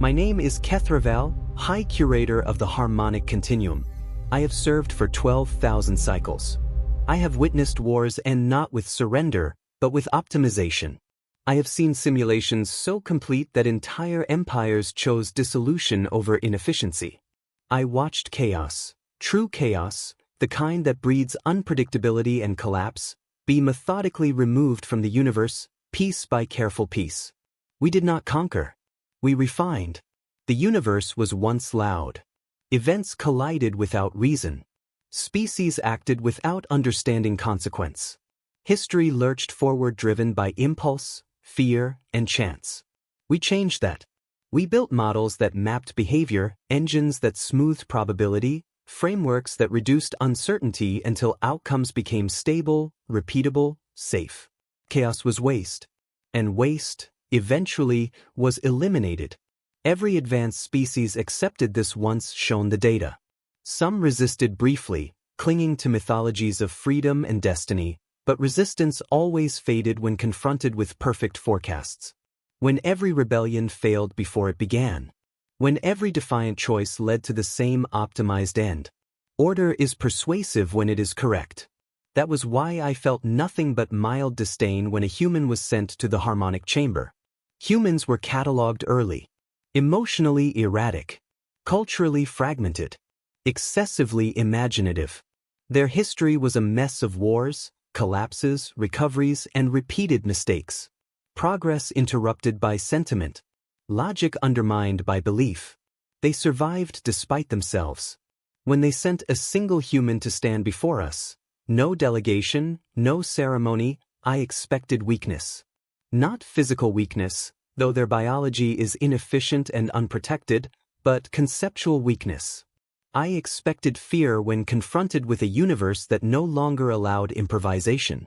My name is Kethraval, High Curator of the Harmonic Continuum. I have served for 12,000 cycles. I have witnessed wars and not with surrender, but with optimization. I have seen simulations so complete that entire empires chose dissolution over inefficiency. I watched chaos, true chaos, the kind that breeds unpredictability and collapse, be methodically removed from the universe, piece by careful piece. We did not conquer. We refined. The universe was once loud. Events collided without reason. Species acted without understanding consequence. History lurched forward driven by impulse, fear, and chance. We changed that. We built models that mapped behavior, engines that smoothed probability, frameworks that reduced uncertainty until outcomes became stable, repeatable, safe. Chaos was waste. And waste, eventually, was eliminated. Every advanced species accepted this once shown the data. Some resisted briefly, clinging to mythologies of freedom and destiny, but resistance always faded when confronted with perfect forecasts. When every rebellion failed before it began. When every defiant choice led to the same optimized end. Order is persuasive when it is correct. That was why I felt nothing but mild disdain when a human was sent to the harmonic chamber. Humans were catalogued early. Emotionally erratic. Culturally fragmented. Excessively imaginative. Their history was a mess of wars, collapses, recoveries, and repeated mistakes. Progress interrupted by sentiment. Logic undermined by belief. They survived despite themselves. When they sent a single human to stand before us, no delegation, no ceremony, I expected weakness. Not physical weakness, though their biology is inefficient and unprotected, but conceptual weakness. I expected fear when confronted with a universe that no longer allowed improvisation.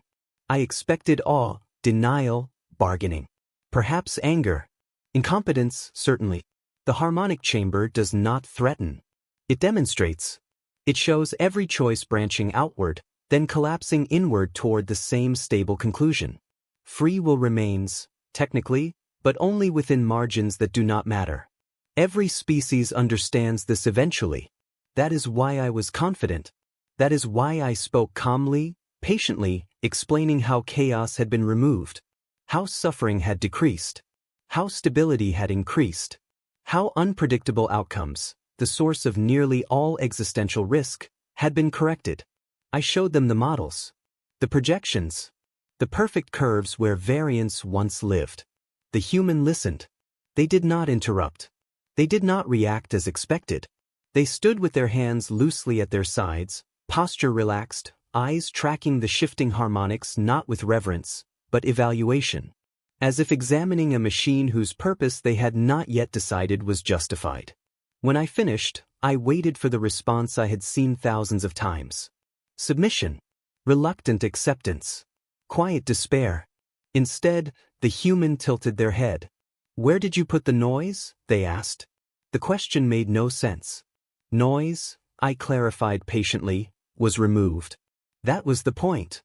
I expected awe, denial, bargaining. Perhaps anger. Incompetence, certainly. The harmonic chamber does not threaten. It demonstrates. It shows every choice branching outward, then collapsing inward toward the same stable conclusion. Free will remains, technically, but only within margins that do not matter. Every species understands this eventually. That is why I was confident. That is why I spoke calmly, patiently, explaining how chaos had been removed, how suffering had decreased, how stability had increased, how unpredictable outcomes, the source of nearly all existential risk, had been corrected. I showed them the models, the projections, the perfect curves where variance once lived. The human listened. They did not interrupt. They did not react as expected. They stood with their hands loosely at their sides, posture relaxed, eyes tracking the shifting harmonics not with reverence, but evaluation. As if examining a machine whose purpose they had not yet decided was justified. When I finished, I waited for the response I had seen thousands of times. Submission. Reluctant acceptance. Quiet despair. Instead, the human tilted their head. "Where did you put the noise?" they asked. The question made no sense. Noise, I clarified patiently, was removed. That was the point.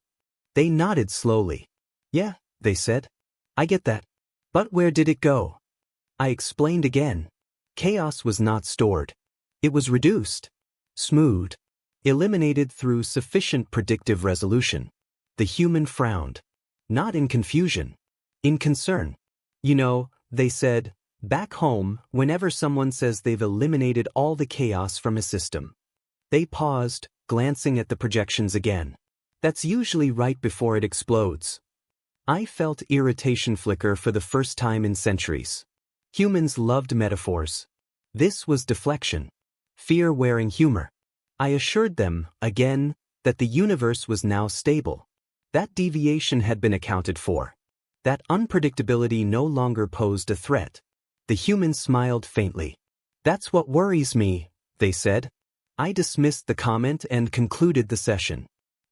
They nodded slowly. "Yeah," they said. "I get that. But where did it go?" I explained again. Chaos was not stored. It was reduced. Smoothed. Eliminated through sufficient predictive resolution. The human frowned. Not in confusion. In concern. "You know," they said, "back home, whenever someone says they've eliminated all the chaos from a system." They paused, glancing at the projections again. "That's usually right before it explodes." I felt irritation flicker for the first time in centuries. Humans loved metaphors. This was deflection. Fear wearing humor. I assured them, again, that the universe was now stable. That deviation had been accounted for. That unpredictability no longer posed a threat. The humans smiled faintly. "That's what worries me," they said. I dismissed the comment and concluded the session.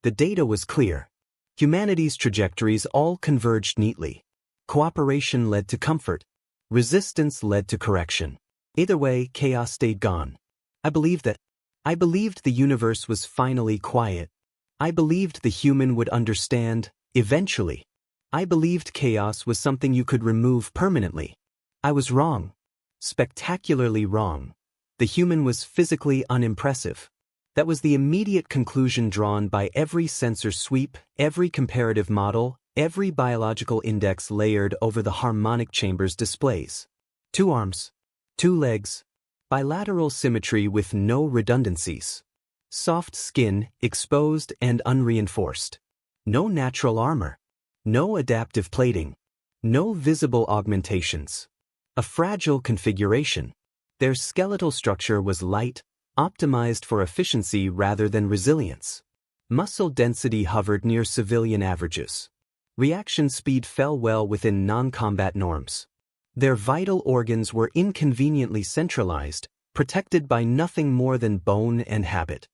The data was clear. Humanity's trajectories all converged neatly. Cooperation led to comfort. Resistance led to correction. Either way, chaos stayed gone. I believed that. I believed the universe was finally quiet. I believed the human would understand, eventually. I believed chaos was something you could remove permanently. I was wrong. Spectacularly wrong. The human was physically unimpressive. That was the immediate conclusion drawn by every sensor sweep, every comparative model, every biological index layered over the harmonic chamber's displays. 2 arms. 2 legs. Bilateral symmetry with no redundancies. Soft skin, exposed and unreinforced. No natural armor. No adaptive plating. No visible augmentations. A fragile configuration. Their skeletal structure was light, optimized for efficiency rather than resilience. Muscle density hovered near civilian averages. Reaction speed fell well within non-combat norms. Their vital organs were inconveniently centralized, protected by nothing more than bone and habit.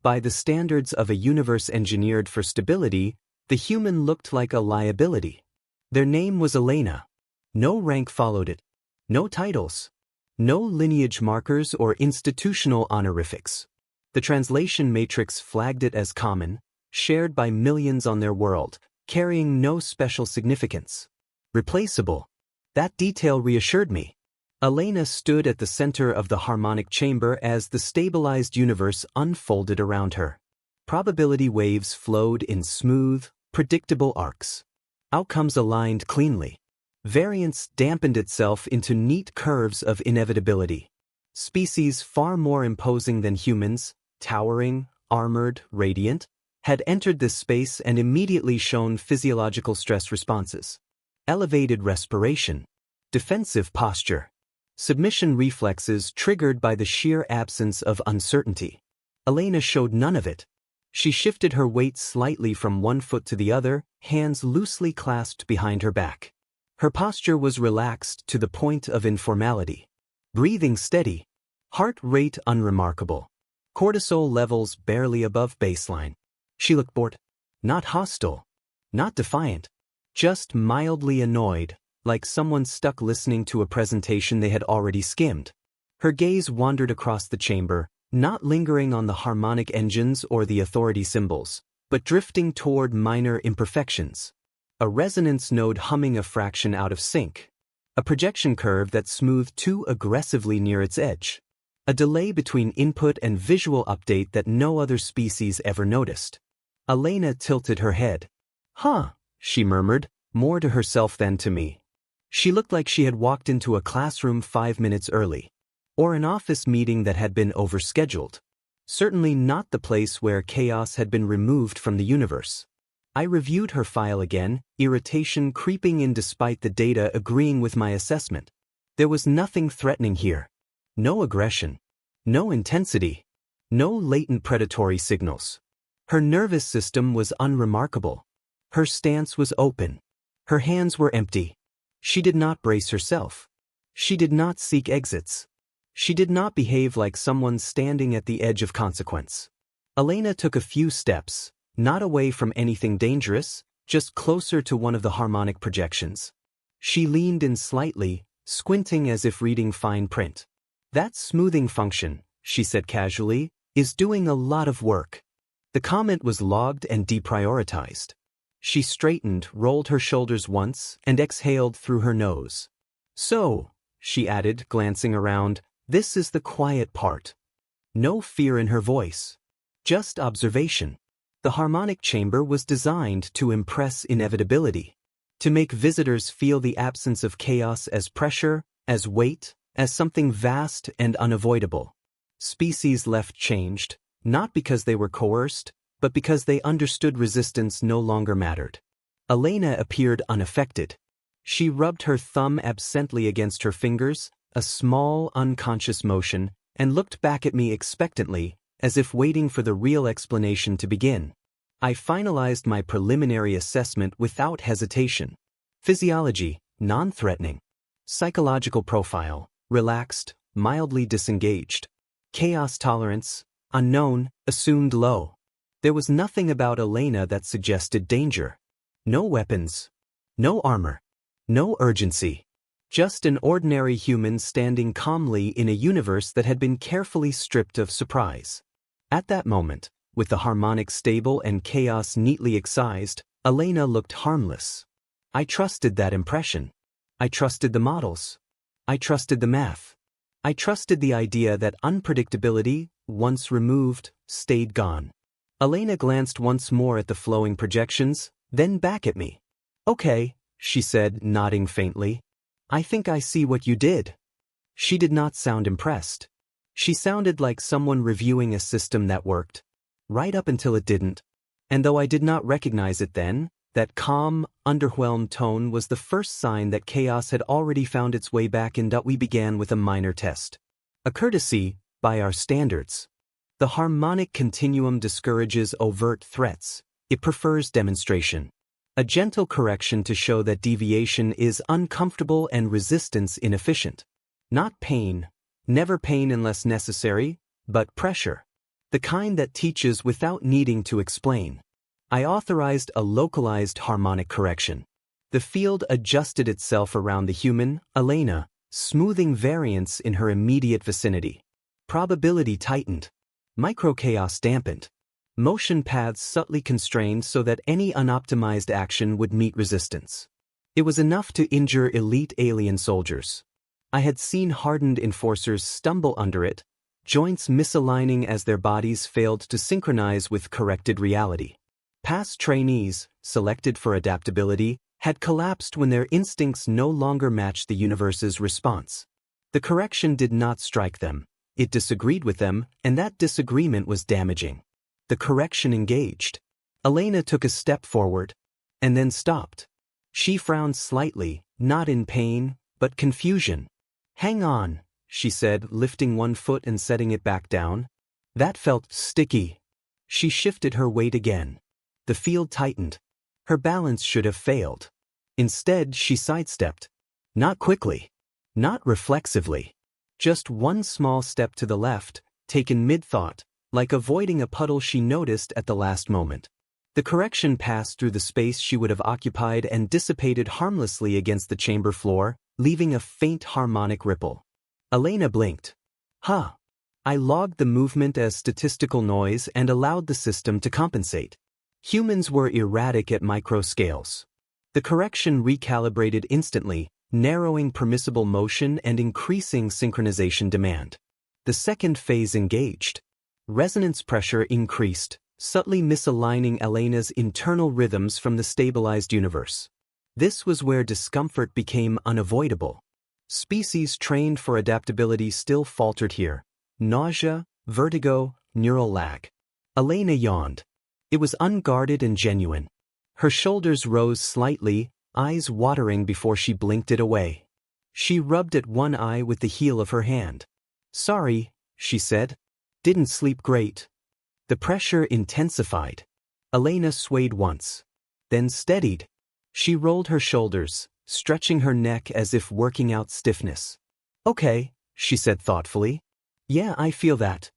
By the standards of a universe engineered for stability, the human looked like a liability. Their name was Elena. No rank followed it. No titles. No lineage markers or institutional honorifics. The translation matrix flagged it as common, shared by millions on their world, carrying no special significance. Replaceable. That detail reassured me. Elena stood at the center of the harmonic chamber as the stabilized universe unfolded around her. Probability waves flowed in smooth, predictable arcs. Outcomes aligned cleanly. Variance dampened itself into neat curves of inevitability. Species far more imposing than humans, towering, armored, radiant, had entered this space and immediately shown physiological stress responses. Elevated respiration. Defensive posture. Submission reflexes triggered by the sheer absence of uncertainty. Elena showed none of it. She shifted her weight slightly from one foot to the other, hands loosely clasped behind her back. Her posture was relaxed to the point of informality. Breathing steady. Heart rate unremarkable. Cortisol levels barely above baseline. She looked bored. Not hostile. Not defiant. Just mildly annoyed, like someone stuck listening to a presentation they had already skimmed. Her gaze wandered across the chamber, not lingering on the harmonic engines or the authority symbols, but drifting toward minor imperfections. A resonance node humming a fraction out of sync. A projection curve that smoothed too aggressively near its edge. A delay between input and visual update that no other species ever noticed. Elena tilted her head. "Huh," she murmured, more to herself than to me. She looked like she had walked into a classroom 5 minutes early. Or an office meeting that had been overscheduled. Certainly not the place where chaos had been removed from the universe. I reviewed her file again, irritation creeping in despite the data agreeing with my assessment. There was nothing threatening here. No aggression. No intensity. No latent predatory signals. Her nervous system was unremarkable. Her stance was open. Her hands were empty. She did not brace herself. She did not seek exits. She did not behave like someone standing at the edge of consequence. Elena took a few steps, not away from anything dangerous, just closer to one of the harmonic projections. She leaned in slightly, squinting as if reading fine print. "That smoothing function," she said casually, "is doing a lot of work." The comment was logged and deprioritized. She straightened, rolled her shoulders once, and exhaled through her nose. "So," she added, glancing around, "this is the quiet part." No fear in her voice. Just observation. The harmonic chamber was designed to impress inevitability, to make visitors feel the absence of chaos as pressure, as weight, as something vast and unavoidable. Species left changed, not because they were coerced, but because they understood resistance no longer mattered. Elena appeared unaffected. She rubbed her thumb absently against her fingers, a small, unconscious motion, and looked back at me expectantly, as if waiting for the real explanation to begin. I finalized my preliminary assessment without hesitation. Physiology, non-threatening. Psychological profile, relaxed, mildly disengaged. Chaos tolerance, unknown, assumed low. There was nothing about Elena that suggested danger. No weapons. No armor. No urgency. Just an ordinary human standing calmly in a universe that had been carefully stripped of surprise. At that moment, with the harmonic stable and chaos neatly excised, Elena looked harmless. I trusted that impression. I trusted the models. I trusted the math. I trusted the idea that unpredictability, once removed, stayed gone. Elena glanced once more at the flowing projections, then back at me. Okay, she said, nodding faintly. I think I see what you did. She did not sound impressed. She sounded like someone reviewing a system that worked. Right up until it didn't. And though I did not recognize it then, that calm, underwhelmed tone was the first sign that chaos had already found its way back in. We began with a minor test. A courtesy, by our standards. The harmonic continuum discourages overt threats. It prefers demonstration. A gentle correction to show that deviation is uncomfortable and resistance inefficient. Not pain, never pain unless necessary, but pressure. The kind that teaches without needing to explain. I authorized a localized harmonic correction. The field adjusted itself around the human, Elena, smoothing variance in her immediate vicinity. Probability tightened. Microchaos dampened. Motion paths subtly constrained so that any unoptimized action would meet resistance. It was enough to injure elite alien soldiers. I had seen hardened enforcers stumble under it, joints misaligning as their bodies failed to synchronize with corrected reality. Past trainees, selected for adaptability, had collapsed when their instincts no longer matched the universe's response. The correction did not strike them. It disagreed with them, and that disagreement was damaging. The correction engaged. Elena took a step forward, and then stopped. She frowned slightly, not in pain, but confusion. Hang on, she said, lifting one foot and setting it back down. That felt sticky. She shifted her weight again. The field tightened. Her balance should have failed. Instead, she sidestepped. Not quickly. Not reflexively. Just one small step to the left, taken mid-thought, like avoiding a puddle she noticed at the last moment. The correction passed through the space she would have occupied and dissipated harmlessly against the chamber floor, leaving a faint harmonic ripple. Elena blinked. Huh. I logged the movement as statistical noise and allowed the system to compensate. Humans were erratic at micro scales. The correction recalibrated instantly, narrowing permissible motion and increasing synchronization demand. The second phase engaged. Resonance pressure increased, subtly misaligning Elena's internal rhythms from the stabilized universe. This was where discomfort became unavoidable. Species trained for adaptability still faltered here. Nausea, vertigo, neural lag. Elena yawned. It was unguarded and genuine. Her shoulders rose slightly, eyes watering before she blinked it away. She rubbed at one eye with the heel of her hand. Sorry, she said. Didn't sleep great. The pressure intensified. Elena swayed once. Then steadied. She rolled her shoulders, stretching her neck as if working out stiffness. Okay, she said thoughtfully. Yeah, I feel that.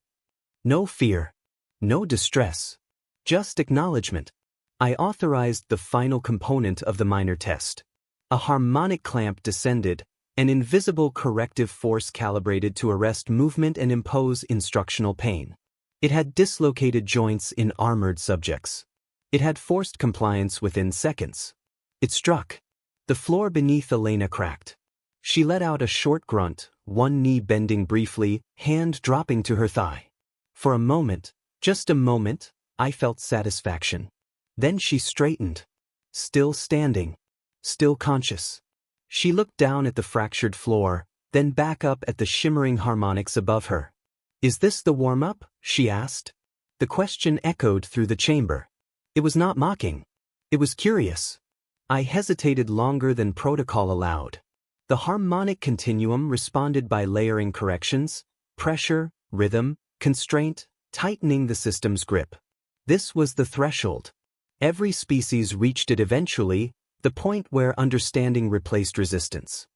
No fear. No distress. Just acknowledgement. I authorized the final component of the minor test. A harmonic clamp descended, an invisible corrective force calibrated to arrest movement and impose instructional pain. It had dislocated joints in armored subjects. It had forced compliance within seconds. It struck. The floor beneath Elena cracked. She let out a short grunt, one knee bending briefly, hand dropping to her thigh. For a moment, just a moment, I felt satisfaction. Then she straightened. Still standing. Still conscious. She looked down at the fractured floor, then back up at the shimmering harmonics above her. Is this the warm-up? She asked. The question echoed through the chamber. It was not mocking. It was curious. I hesitated longer than protocol allowed. The harmonic continuum responded by layering corrections, pressure, rhythm, constraint, tightening the system's grip. This was the threshold. Every species reached it eventually, the point where understanding replaced resistance.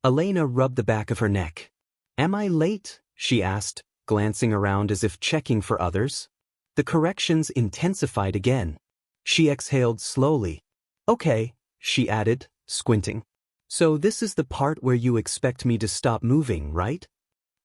Elena rubbed the back of her neck. Am I late? She asked, glancing around as if checking for others. The corrections intensified again. She exhaled slowly. Okay, she added, squinting. So this is the part where you expect me to stop moving, right?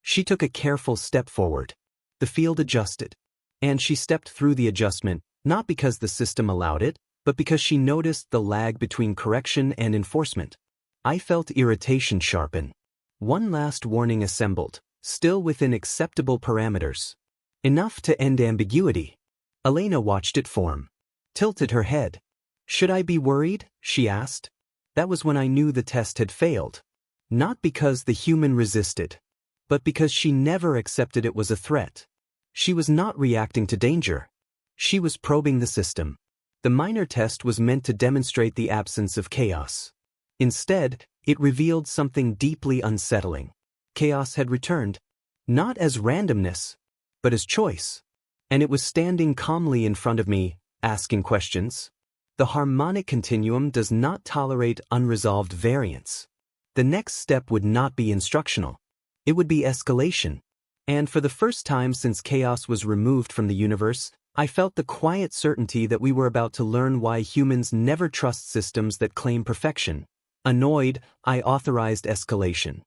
She took a careful step forward. The field adjusted. And she stepped through the adjustment, not because the system allowed it, but because she noticed the lag between correction and enforcement. I felt irritation sharpen. One last warning assembled, still within acceptable parameters. Enough to end ambiguity. Elena watched it form. Tilted her head. Should I be worried? She asked. That was when I knew the test had failed. Not because the human resisted, but because she never accepted it was a threat. She was not reacting to danger. She was probing the system. The minor test was meant to demonstrate the absence of chaos. Instead, it revealed something deeply unsettling. Chaos had returned, not as randomness, but as choice. And it was standing calmly in front of me, asking questions. The harmonic continuum does not tolerate unresolved variance. The next step would not be instructional. It would be escalation. And for the first time since chaos was removed from the universe, I felt the quiet certainty that we were about to learn why humans never trust systems that claim perfection. Annoyed, I authorized escalation.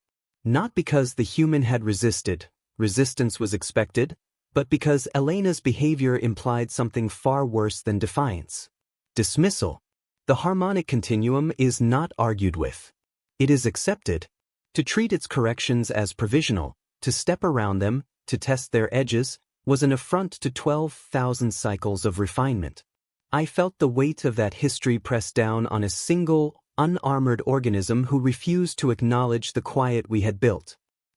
Not because the human had resisted, resistance was expected, but because Elena's behavior implied something far worse than defiance. Dismissal. The harmonic continuum is not argued with. It is accepted. To treat its corrections as provisional, to step around them, to test their edges, was an affront to 12,000 cycles of refinement. I felt the weight of that history pressed down on a single, unarmored organism who refused to acknowledge the quiet we had built.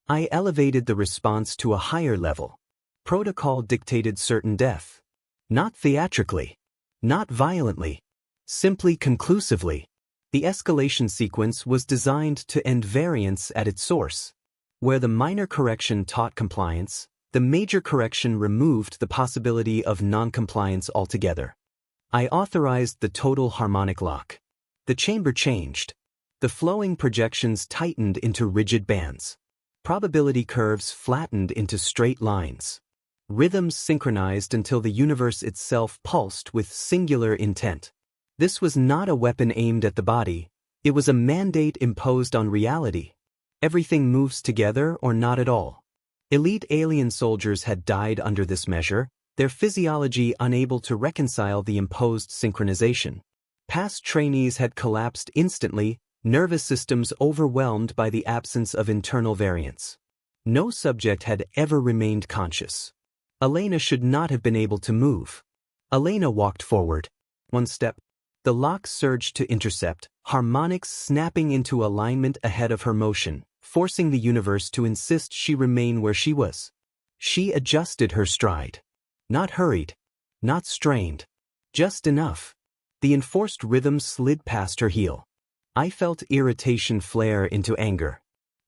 I elevated the response to a higher level. Protocol dictated certain death. Not theatrically. Not violently. Simply conclusively. The escalation sequence was designed to end variance at its source. Where the minor correction taught compliance, the major correction removed the possibility of non-compliance altogether. I authorized the total harmonic lock. The chamber changed. The flowing projections tightened into rigid bands. Probability curves flattened into straight lines. Rhythms synchronized until the universe itself pulsed with singular intent. This was not a weapon aimed at the body. It was a mandate imposed on reality. Everything moves together or not at all. Elite alien soldiers had died under this measure, their physiology unable to reconcile the imposed synchronization. Past trainees had collapsed instantly, nervous systems overwhelmed by the absence of internal variance. No subject had ever remained conscious. Elena should not have been able to move. Elena walked forward. One step. The lock surged to intercept, harmonics snapping into alignment ahead of her motion, forcing the universe to insist she remain where she was. She adjusted her stride. Not hurried. Not strained. Just enough. The enforced rhythm slid past her heel. I felt irritation flare into anger.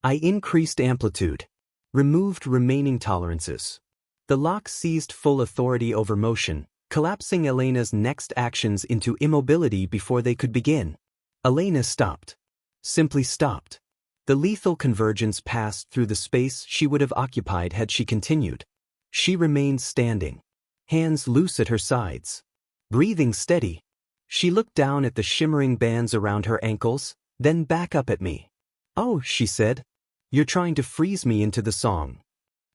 I increased amplitude. Removed remaining tolerances. The lock seized full authority over motion, collapsing Elena's next actions into immobility before they could begin. Elena stopped. Simply stopped. The lethal convergence passed through the space she would have occupied had she continued. She remained standing. Hands loose at her sides. Breathing steady. She looked down at the shimmering bands around her ankles, then back up at me. "Oh," she said. "You're trying to freeze me into the song."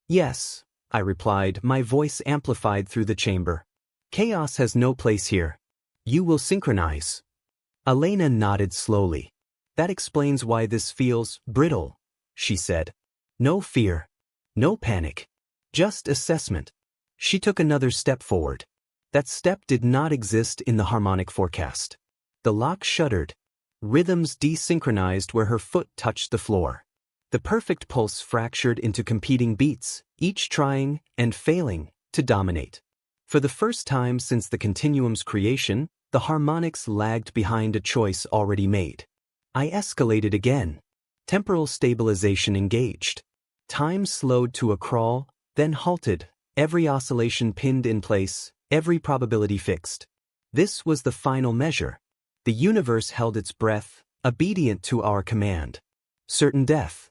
"Yes," I replied, my voice amplified through the chamber. "Chaos has no place here. You will synchronize." Elena nodded slowly. "That explains why this feels brittle," she said. "No fear. No panic. Just assessment." She took another step forward. That step did not exist in the harmonic forecast. The lock shuddered. Rhythms desynchronized where her foot touched the floor. The perfect pulse fractured into competing beats, each trying, and failing, to dominate. For the first time since the continuum's creation, the harmonics lagged behind a choice already made. I escalated again. Temporal stabilization engaged. Time slowed to a crawl, then halted, every oscillation pinned in place, every probability fixed. This was the final measure. The universe held its breath, obedient to our command. Certain death.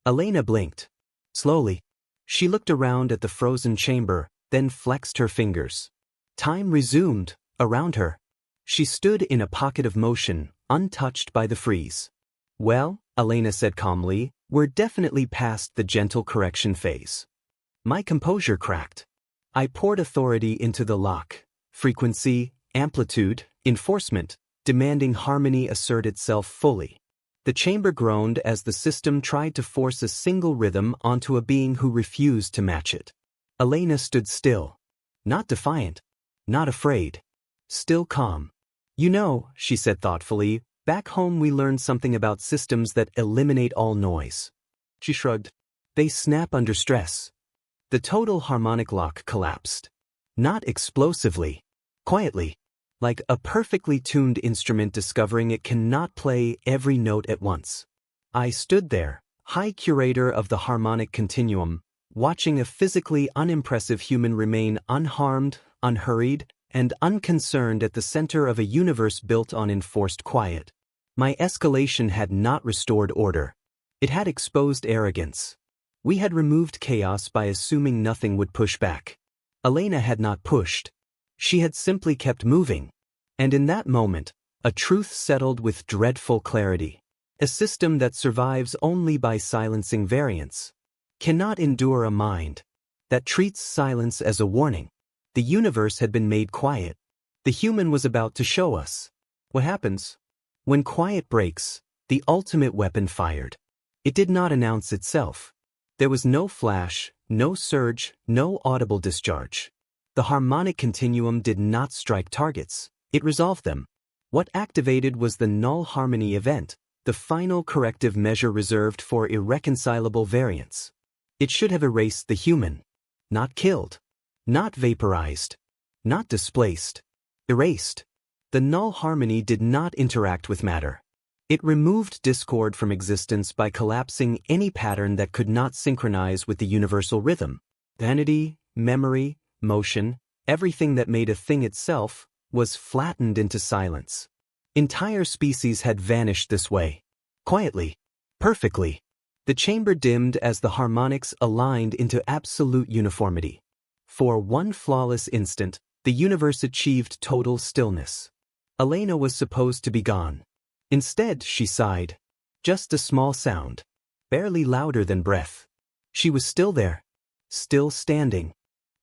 Elena blinked. Slowly. She looked around at the frozen chamber, then flexed her fingers. Time resumed, around her. She stood in a pocket of motion, untouched by the freeze. "Well," Elena said calmly, "we're definitely past the gentle correction phase." My composure cracked. I poured authority into the lock. Frequency, amplitude, enforcement, demanding harmony assert itself fully. The chamber groaned as the system tried to force a single rhythm onto a being who refused to match it. Elena stood still. Not defiant. Not afraid. Still calm. You know, she said thoughtfully, back home we learned something about systems that eliminate all noise. She shrugged. They snap under stress. The total harmonic lock collapsed. Not explosively. Quietly. Like a perfectly tuned instrument discovering it cannot play every note at once. I stood there, high curator of the harmonic continuum, watching a physically unimpressive human remain unharmed, unhurried, and unconcerned at the center of a universe built on enforced quiet. My escalation had not restored order. It had exposed arrogance. We had removed chaos by assuming nothing would push back. Elena had not pushed. She had simply kept moving. And in that moment, a truth settled with dreadful clarity. A system that survives only by silencing variance cannot endure a mind that treats silence as a warning. The universe had been made quiet. The human was about to show us what happens when quiet breaks. The ultimate weapon fired. It did not announce itself. There was no flash, no surge, no audible discharge. The harmonic continuum did not strike targets. It resolved them. What activated was the null harmony event, the final corrective measure reserved for irreconcilable variance. It should have erased the human. Not killed. Not vaporized. Not displaced. Erased. The null harmony did not interact with matter. It removed discord from existence by collapsing any pattern that could not synchronize with the universal rhythm. Vanity, memory, motion, everything that made a thing itself, was flattened into silence. Entire species had vanished this way. Quietly. Perfectly. The chamber dimmed as the harmonics aligned into absolute uniformity. For one flawless instant, the universe achieved total stillness. Elena was supposed to be gone. Instead, she sighed. Just a small sound. Barely louder than breath. She was still there. Still standing.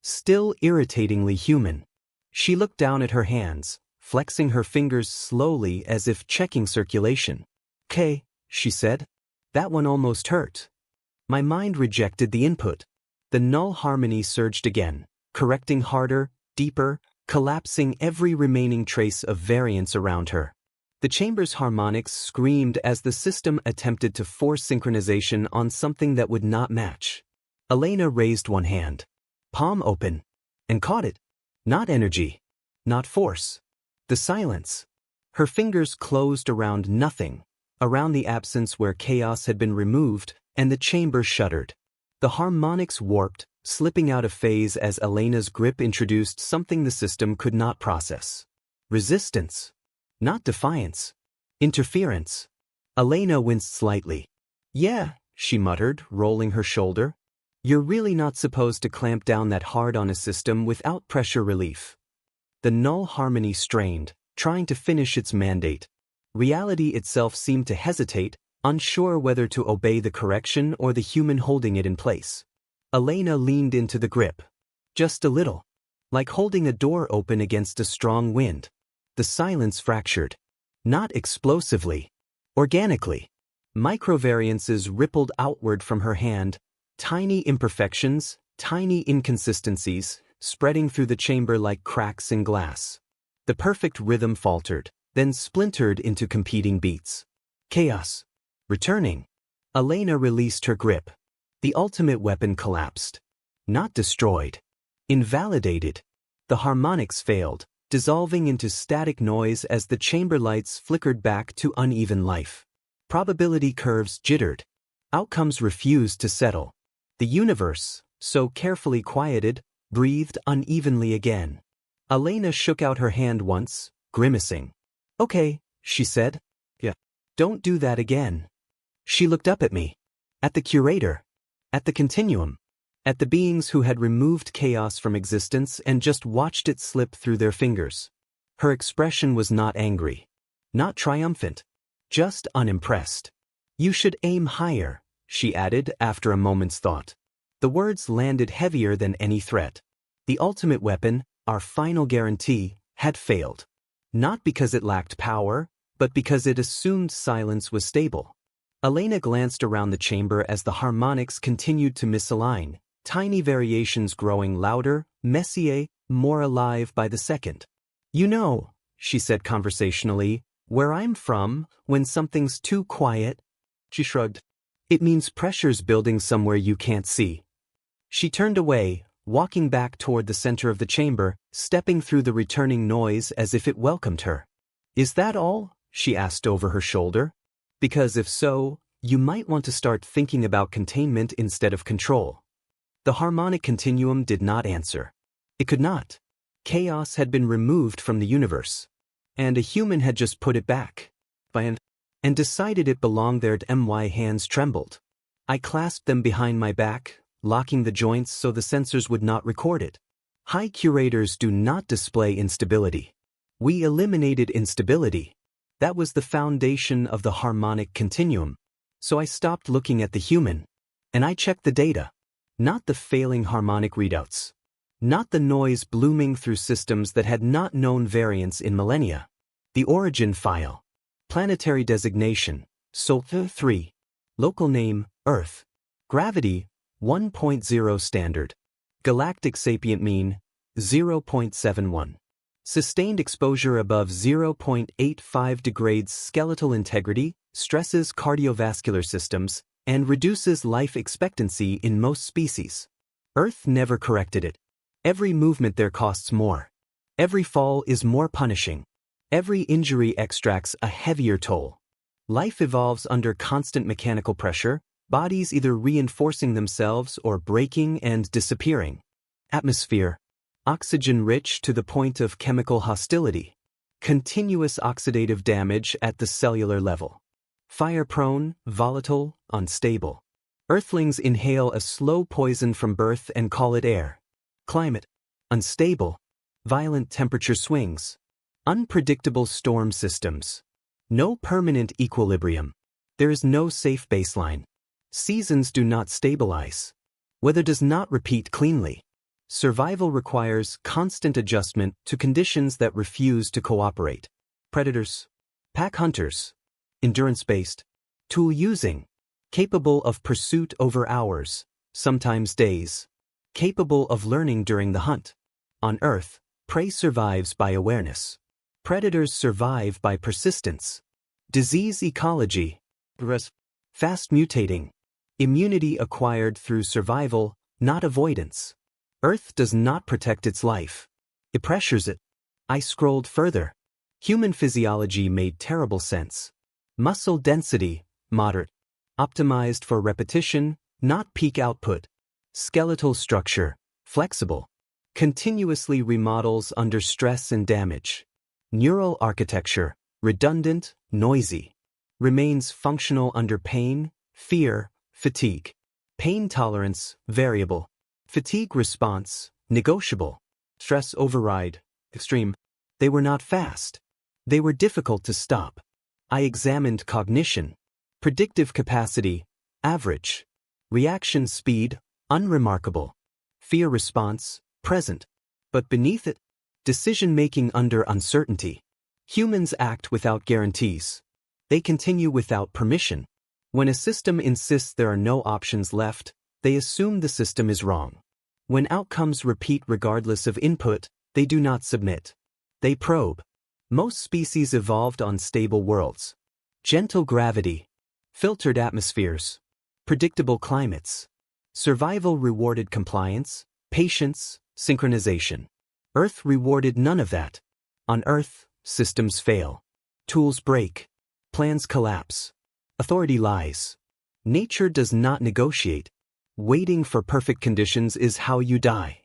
Still irritatingly human. She looked down at her hands, flexing her fingers slowly as if checking circulation. "'Kay," she said. "That one almost hurt." My mind rejected the input. The null harmony surged again, correcting harder, deeper, collapsing every remaining trace of variance around her. The chamber's harmonics screamed as the system attempted to force synchronization on something that would not match. Elena raised one hand, palm open, and caught it. Not energy. Not force. The silence. Her fingers closed around nothing, around the absence where chaos had been removed, and the chamber shuddered. The harmonics warped, slipping out of phase as Elena's grip introduced something the system could not process. Resistance. Not defiance. Interference. Elena winced slightly. "Yeah," she muttered, rolling her shoulder. "You're really not supposed to clamp down that hard on a system without pressure relief." The null harmony strained, trying to finish its mandate. Reality itself seemed to hesitate, unsure whether to obey the correction or the human holding it in place. Elena leaned into the grip. Just a little. Like holding a door open against a strong wind. The silence fractured. Not explosively. Organically. Microvariances rippled outward from her hand. Tiny imperfections, tiny inconsistencies, spreading through the chamber like cracks in glass. The perfect rhythm faltered, then splintered into competing beats. Chaos. Returning. Elena released her grip. The ultimate weapon collapsed. Not destroyed. Invalidated. The harmonics failed, dissolving into static noise as the chamber lights flickered back to uneven life. Probability curves jittered. Outcomes refused to settle. The universe, so carefully quieted, breathed unevenly again. Elena shook out her hand once, grimacing. "Okay," she said. "Yeah. Don't do that again." She looked up at me. At the curator. At the continuum. At the beings who had removed chaos from existence and just watched it slip through their fingers. Her expression was not angry. Not triumphant. Just unimpressed. "You should aim higher," she added after a moment's thought. The words landed heavier than any threat. The ultimate weapon, our final guarantee, had failed. Not because it lacked power, but because it assumed silence was stable. Elena glanced around the chamber as the harmonics continued to misalign, tiny variations growing louder, messier, more alive by the second. "You know," she said conversationally, "where I'm from, when something's too quiet?" She shrugged. "It means pressure's building somewhere you can't see." She turned away, walking back toward the center of the chamber, stepping through the returning noise as if it welcomed her. "Is that all?" she asked over her shoulder. "Because if so, you might want to start thinking about containment instead of control." The harmonic continuum did not answer. It could not. Chaos had been removed from the universe. And a human had just put it back. And decided it belonged there. My hands trembled. I clasped them behind my back, locking the joints so the sensors would not record it. High curators do not display instability. We eliminated instability. That was the foundation of the harmonic continuum. So I stopped looking at the human. And I checked the data. Not the failing harmonic readouts. Not the noise blooming through systems that had not known variance in millennia. The origin file. Planetary designation, Sol 3. Local name, Earth. Gravity, 1.0 standard. Galactic sapient mean, 0.71. Sustained exposure above 0.85 degrades skeletal integrity, stresses cardiovascular systems, and reduces life expectancy in most species. Earth never corrected it. Every movement there costs more. Every fall is more punishing. Every injury extracts a heavier toll. Life evolves under constant mechanical pressure, bodies either reinforcing themselves or breaking and disappearing. Atmosphere. Oxygen-rich to the point of chemical hostility. Continuous oxidative damage at the cellular level. Fire-prone, volatile, unstable. Earthlings inhale a slow poison from birth and call it air. Climate. Unstable. Violent temperature swings. Unpredictable storm systems. No permanent equilibrium. There is no safe baseline. Seasons do not stabilize. Weather does not repeat cleanly. Survival requires constant adjustment to conditions that refuse to cooperate. Predators. Pack hunters. Endurance-based. Tool-using. Capable of pursuit over hours, sometimes days. Capable of learning during the hunt. On Earth, prey survives by awareness. Predators survive by persistence. Disease ecology. Fast mutating. Immunity acquired through survival, not avoidance. Earth does not protect its life. It pressures it. I scrolled further. Human physiology made terrible sense. Muscle density, moderate. Optimized for repetition, not peak output. Skeletal structure, flexible. Continuously remodels under stress and damage. Neural architecture, redundant, noisy. Remains functional under pain, fear, fatigue. Pain tolerance, variable. Fatigue response, negotiable. Stress override, extreme. They were not fast. They were difficult to stop. I examined cognition. Predictive capacity, average. Reaction speed, unremarkable. Fear response, present. But beneath it, decision-making under uncertainty. Humans act without guarantees. They continue without permission. When a system insists there are no options left, they assume the system is wrong. When outcomes repeat regardless of input, they do not submit. They probe. Most species evolved on stable worlds. Gentle gravity. Filtered atmospheres. Predictable climates. Survival rewarded compliance, patience, synchronization. Earth rewarded none of that. On Earth, systems fail. Tools break. Plans collapse. Authority lies. Nature does not negotiate. Waiting for perfect conditions is how you die.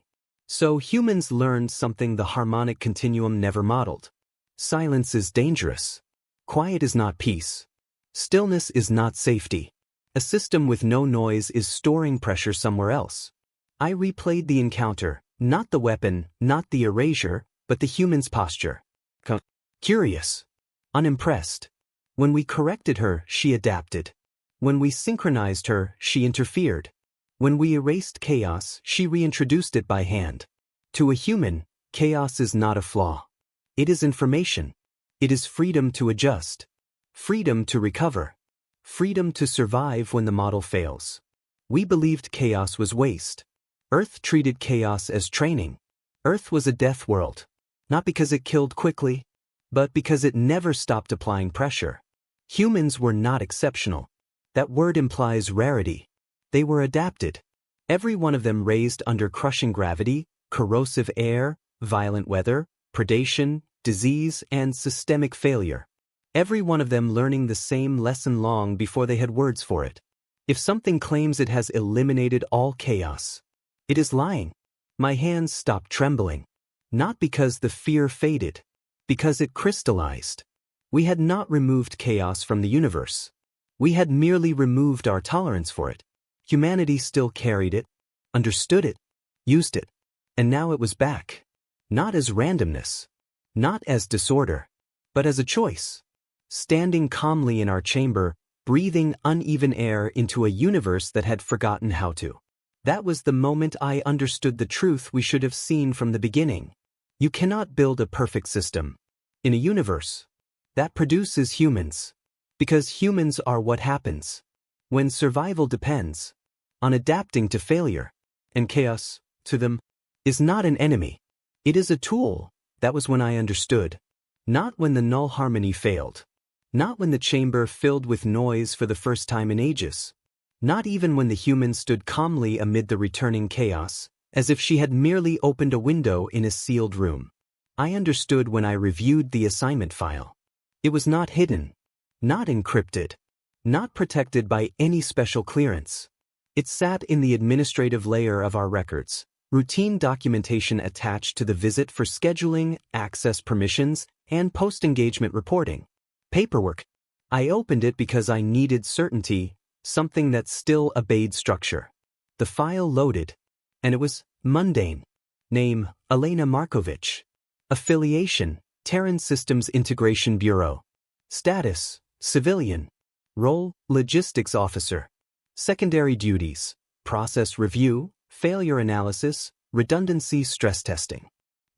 So humans learned something the harmonic continuum never modeled. Silence is dangerous. Quiet is not peace. Stillness is not safety. A system with no noise is storing pressure somewhere else. I replayed the encounter, not the weapon, not the erasure, but the human's posture. Curious. Unimpressed. When we corrected her, she adapted. When we synchronized her, she interfered. When we erased chaos, she reintroduced it by hand. To a human, chaos is not a flaw. It is information. It is freedom to adjust, freedom to recover, freedom to survive when the model fails. We believed chaos was waste. Earth treated chaos as training. Earth was a death world. Not because it killed quickly, but because it never stopped applying pressure. Humans were not exceptional. That word implies rarity. They were adapted. Every one of them raised under crushing gravity, corrosive air, violent weather, predation, disease, and systemic failure. Every one of them learning the same lesson long before they had words for it. If something claims it has eliminated all chaos, it is lying. My hands stopped trembling. Not because the fear faded, because it crystallized. We had not removed chaos from the universe. We had merely removed our tolerance for it. Humanity still carried it, understood it, used it, and now it was back. Not as randomness, not as disorder, but as a choice. Standing calmly in our chamber, breathing uneven air into a universe that had forgotten how to. That was the moment I understood the truth we should have seen from the beginning. You cannot build a perfect system in a universe that produces humans, because humans are what happens when survival depends on adapting to failure, and chaos, to them, is not an enemy. It is a tool. That was when I understood. Not when the null harmony failed. Not when the chamber filled with noise for the first time in ages. Not even when the human stood calmly amid the returning chaos, as if she had merely opened a window in a sealed room. I understood when I reviewed the assignment file. It was not hidden, not encrypted, not protected by any special clearance. It sat in the administrative layer of our records, routine documentation attached to the visit for scheduling, access permissions, and post-engagement reporting. Paperwork. I opened it because I needed certainty, something that still obeyed structure. The file loaded, and it was mundane. Name, Elena Markovich. Affiliation, Terran Systems Integration Bureau. Status, civilian. Role, logistics officer. Secondary duties, process review, failure analysis, redundancy stress testing.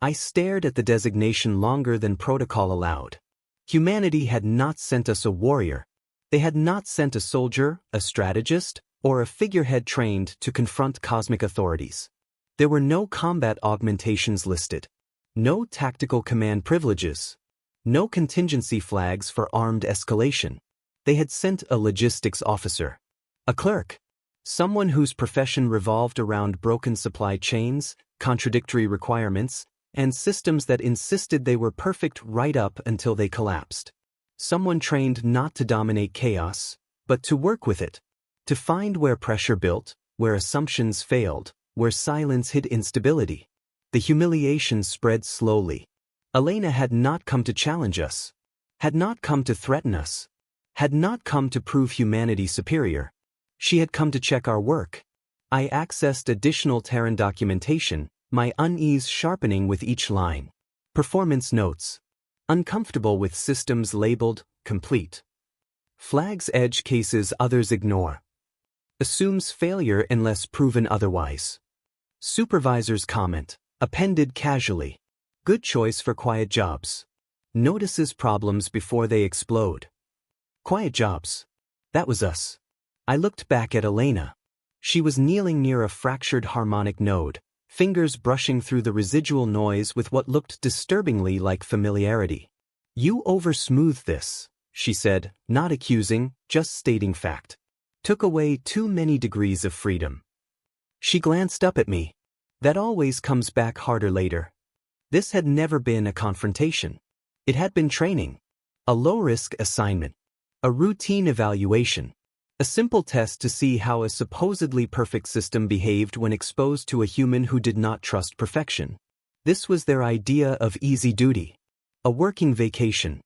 I stared at the designation longer than protocol allowed. Humanity had not sent us a warrior. They had not sent a soldier, a strategist, or a figurehead trained to confront cosmic authorities. There were no combat augmentations listed, no tactical command privileges, no contingency flags for armed escalation. They had sent a logistics officer, a clerk, someone whose profession revolved around broken supply chains, contradictory requirements, and systems that insisted they were perfect right up until they collapsed. Someone trained not to dominate chaos, but to work with it, to find where pressure built, where assumptions failed, where silence hid instability. The humiliation spread slowly. Elena had not come to challenge us, had not come to threaten us, had not come to prove humanity superior. She had come to check our work. I accessed additional Terran documentation, my unease sharpening with each line. Performance notes. Uncomfortable with systems labeled complete. Flags edge cases others ignore. Assumes failure unless proven otherwise. Supervisor's comment, appended casually. Good choice for quiet jobs. Notices problems before they explode. Quiet jobs. That was us. I looked back at Elena. She was kneeling near a fractured harmonic node, fingers brushing through the residual noise with what looked disturbingly like familiarity. You over-smoothed this, she said, not accusing, just stating fact. Took away too many degrees of freedom. She glanced up at me. That always comes back harder later. This had never been a confrontation. It had been training. A low-risk assignment. A routine evaluation. A simple test to see how a supposedly perfect system behaved when exposed to a human who did not trust perfection. This was their idea of easy duty. A working vacation.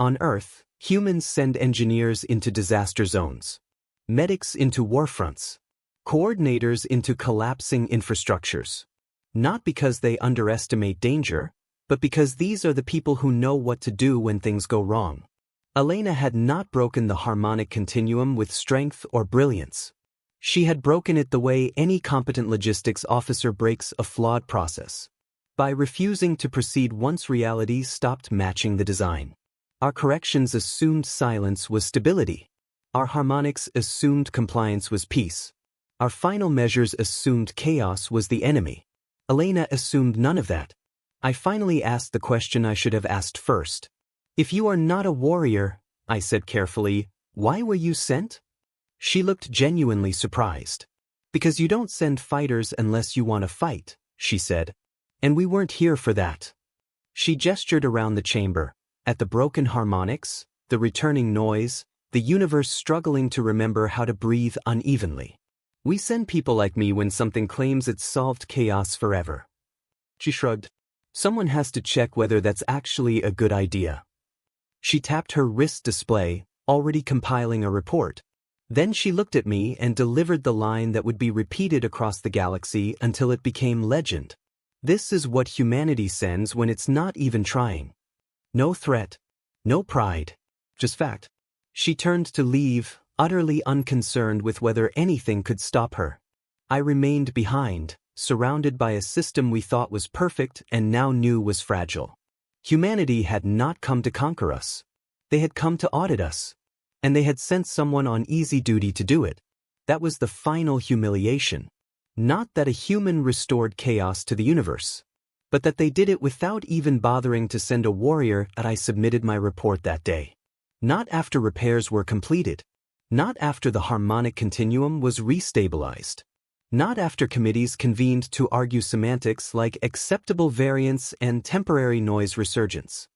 On Earth, humans send engineers into disaster zones. Medics into war fronts. Coordinators into collapsing infrastructures. Not because they underestimate danger, but because these are the people who know what to do when things go wrong. Elena had not broken the harmonic continuum with strength or brilliance. She had broken it the way any competent logistics officer breaks a flawed process. By refusing to proceed once reality stopped matching the design. Our corrections assumed silence was stability. Our harmonics assumed compliance was peace. Our final measures assumed chaos was the enemy. Elena assumed none of that. I finally asked the question I should have asked first. If you are not a warrior, I said carefully, why were you sent? She looked genuinely surprised. Because you don't send fighters unless you want to fight, she said. And we weren't here for that. She gestured around the chamber, at the broken harmonics, the returning noise, the universe struggling to remember how to breathe unevenly. We send people like me when something claims it's solved chaos forever. She shrugged. Someone has to check whether that's actually a good idea. She tapped her wrist display, already compiling a report. Then she looked at me and delivered the line that would be repeated across the galaxy until it became legend. This is what humanity sends when it's not even trying. No threat, no pride, just fact. She turned to leave, utterly unconcerned with whether anything could stop her. I remained behind, surrounded by a system we thought was perfect and now knew was fragile. Humanity had not come to conquer us. They had come to audit us. And they had sent someone on easy duty to do it. That was the final humiliation. Not that a human restored chaos to the universe, but that they did it without even bothering to send a warrior. I submitted my report that day. Not after repairs were completed. Not after the harmonic continuum was restabilized. Not after committees convened to argue semantics like acceptable variance and temporary noise resurgence.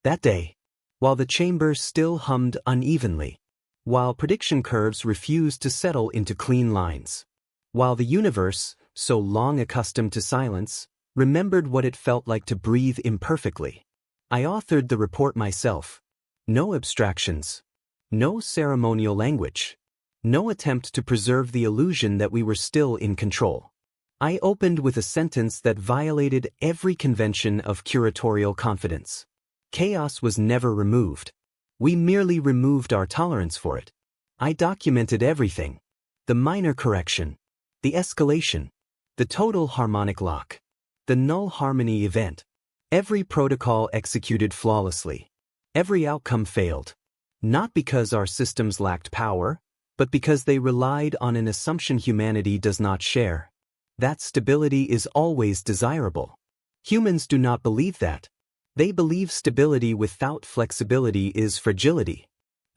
That day, while the chamber still hummed unevenly, while prediction curves refused to settle into clean lines, while the universe, so long accustomed to silence, remembered what it felt like to breathe imperfectly, I authored the report myself. No abstractions. No ceremonial language. No attempt to preserve the illusion that we were still in control. I opened with a sentence that violated every convention of curatorial confidence. Chaos was never removed. We merely removed our tolerance for it. I documented everything. The minor correction. The escalation. The total harmonic lock. The null harmony event. Every protocol executed flawlessly. Every outcome failed. Not because our systems lacked power, but because they relied on an assumption humanity does not share. That stability is always desirable. Humans do not believe that. They believe stability without flexibility is fragility.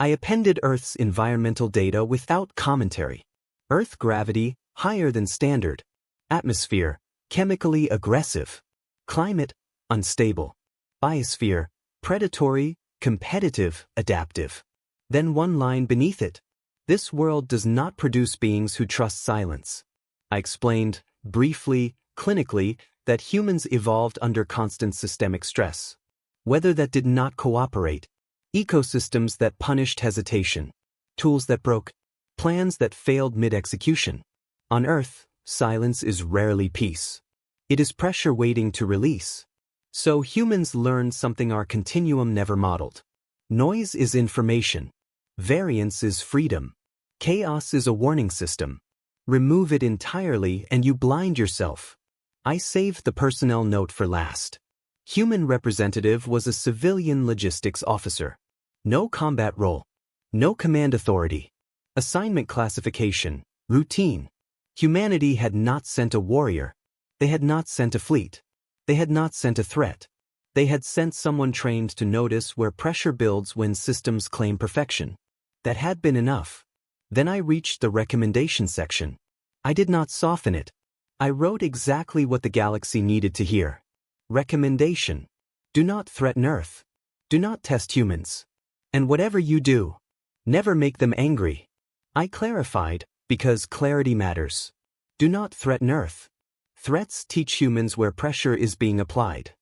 I appended Earth's environmental data without commentary. Earth gravity, higher than standard. Atmosphere, chemically aggressive. Climate, unstable. Biosphere, predatory, competitive, adaptive. Then one line beneath it. This world does not produce beings who trust silence. I explained, briefly, clinically, that humans evolved under constant systemic stress. Weather that did not cooperate. Ecosystems that punished hesitation. Tools that broke. Plans that failed mid-execution. On Earth, silence is rarely peace. It is pressure waiting to release. So humans learned something our continuum never modeled. Noise is information. Variance is freedom. Chaos is a warning system. Remove it entirely and you blind yourself. I saved the personnel note for last. Human representative was a civilian logistics officer. No combat role. No command authority. Assignment classification. Routine. Humanity had not sent a warrior. They had not sent a fleet. They had not sent a threat. They had sent someone trained to notice where pressure builds when systems claim perfection. That had been enough. Then I reached the recommendation section. I did not soften it. I wrote exactly what the galaxy needed to hear. Recommendation. Do not threaten Earth. Do not test humans. And whatever you do, never make them angry. I clarified, because clarity matters. Do not threaten Earth. Threats teach humans where pressure is being applied.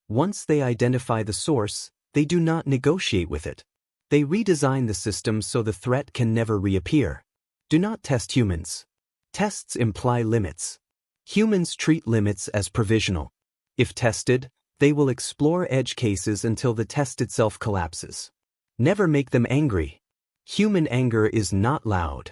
Once they identify the source, they do not negotiate with it. They redesign the system so the threat can never reappear. Do not test humans. Tests imply limits. Humans treat limits as provisional. If tested, they will explore edge cases until the test itself collapses. Never make them angry. Human anger is not loud.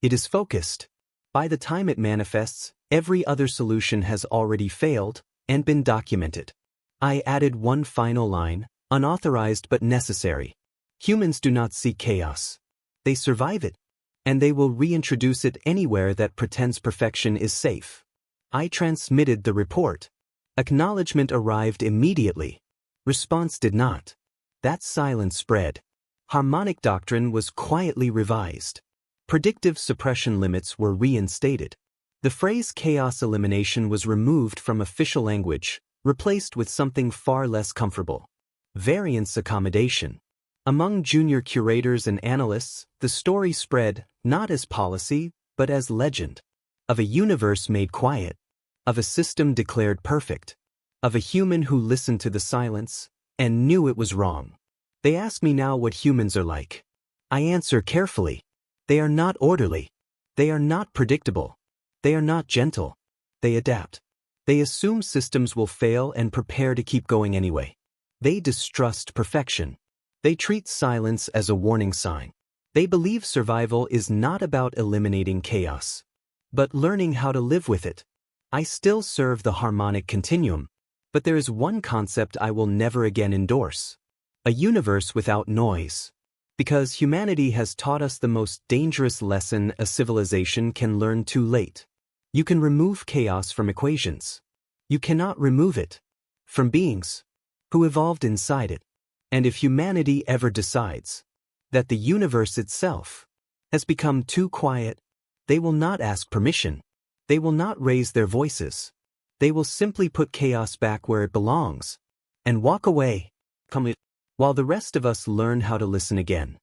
It is focused. By the time it manifests, every other solution has already failed and been documented. I added one final line, unauthorized but necessary. Humans do not seek chaos. They survive it. And they will reintroduce it anywhere that pretends perfection is safe. I transmitted the report. Acknowledgement arrived immediately. Response did not. That silence spread. Harmonic doctrine was quietly revised. Predictive suppression limits were reinstated. The phrase chaos elimination was removed from official language, replaced with something far less comfortable. Variance accommodation. Among junior curators and analysts, the story spread, not as policy, but as legend. Of a universe made quiet. Of a system declared perfect. Of a human who listened to the silence, and knew it was wrong. They ask me now what humans are like. I answer carefully. They are not orderly. They are not predictable. They are not gentle. They adapt. They assume systems will fail and prepare to keep going anyway. They distrust perfection. They treat silence as a warning sign. They believe survival is not about eliminating chaos, but learning how to live with it. I still serve the harmonic continuum, but there is one concept I will never again endorse. A universe without noise. Because humanity has taught us the most dangerous lesson a civilization can learn too late. You can remove chaos from equations. You cannot remove it from beings who evolved inside it. And if humanity ever decides that the universe itself has become too quiet, they will not ask permission. They will not raise their voices. They will simply put chaos back where it belongs and walk away, while the rest of us learn how to listen again.